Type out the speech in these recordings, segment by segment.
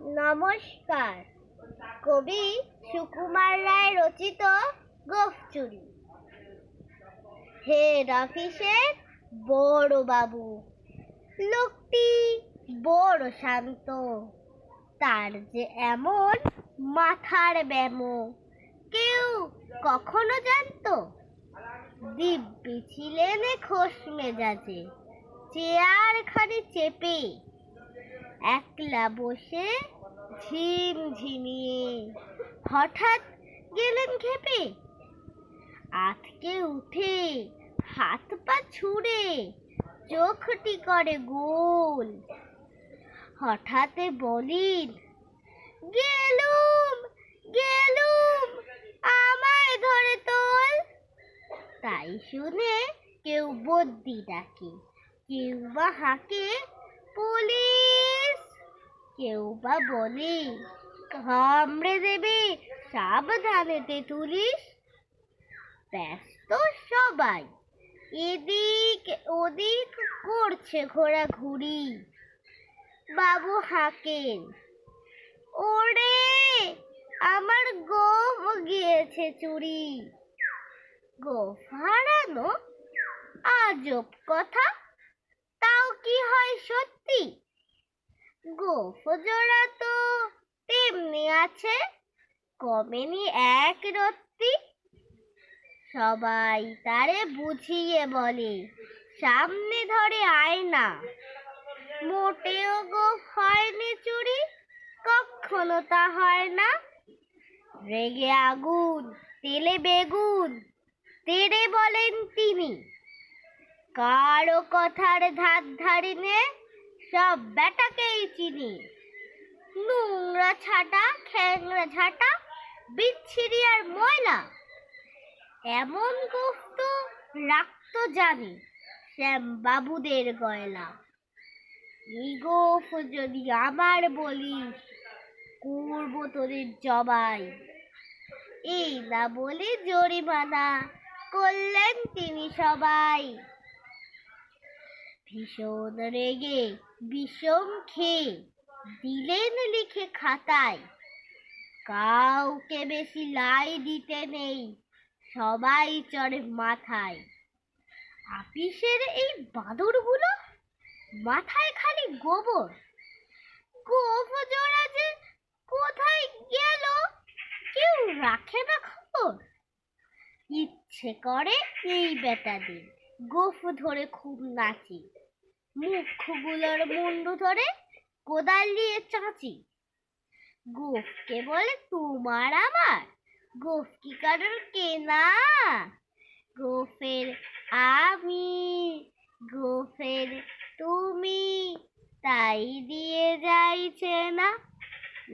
নমস্কার। কবি সুকুমার রায় রচিত গোঁফ চুরি। হেড অফিসের বড় বাবু লোকটি বড় শান্ত, তার যে এমন মাথার ব্যামো কেউ কখনো জানতো? দিব্যি ছিলেন খোশ মেজাজে, চেয়ার খানি চেপে একলা বসে ঝিমঝিমিয়ে হঠাৎ গেলেন খেপে। আঁতকে উঠে হাত পা ছুড়ে চোখটি করে গোল, হঠাৎ বলিন, গেলুম গেলুম আমায় ধরে তোল। তাই শুনে কেউ বদ্যি ডাকে, কেউ বা হাঁকে পুলিশ, কেউ বা বলে, কামড়ে দেবে সাবধানেতে তুলিস। ব্যস্ত সবাই, এদিক ওদিক করছে ঘোরাঘুরি। বাবু হাঁকেন, ওরে আমার গোঁফ গিয়েছে চুরি। গোঁফ হারানো আজব কথা, তাও কি হয় সত্যি? গোঁফ জোড়া তো তেমনি আছে, কমেনি এক রত্তি। সবাই তারে বুঝিয়ে বলে, সামনে ধরে আয়না, মোটেও গোঁফ হয়নি চুরি, কখনো তা হয় না। রেগে আগুন তেলে বেগুন তেড়ে বলেন তিনি, কারো কথার ধার ধারি নে, সব বেটাকেই চিনি। নোংরা ছাটা খ্যাংরা ঝাঁটা বিচ্ছিরি আর ময়লা, এমন গোঁফ তো রাখতো জানি শ্যাম বাবুদের গয়লা। এই গোঁফ যদি আমার বলিস, করবো তোদের জবাই। এই না বলে জরিমানা করলেন তিনি সবাই। ভীষণ রেগে বিষম খেয়ে দিলেন লিখে খাতায়, কাউকে বেশি লাই দিতে নেই, সবাই চড়ে মাথায়। আপিসের এই বাদুড়গুলো মাথায় খালি গোবর, গোঁফ জোড়া যে কোথায় গেল কেউ রাখে না খবর। ইচ্ছে করে এই বেটাদের গোঁফ ধরে খুব নাচি, মুখগুলোর মুন্ডু ধরে কোদাল দিয়ে চাঁচি। গোঁফকে বলে তোমার আমার, গোঁফ কি কারোর কেনা? গোঁফের আমি, গোঁফের তুমি, তাই দিয়ে যাইছে না।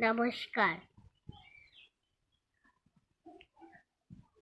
নমস্কার।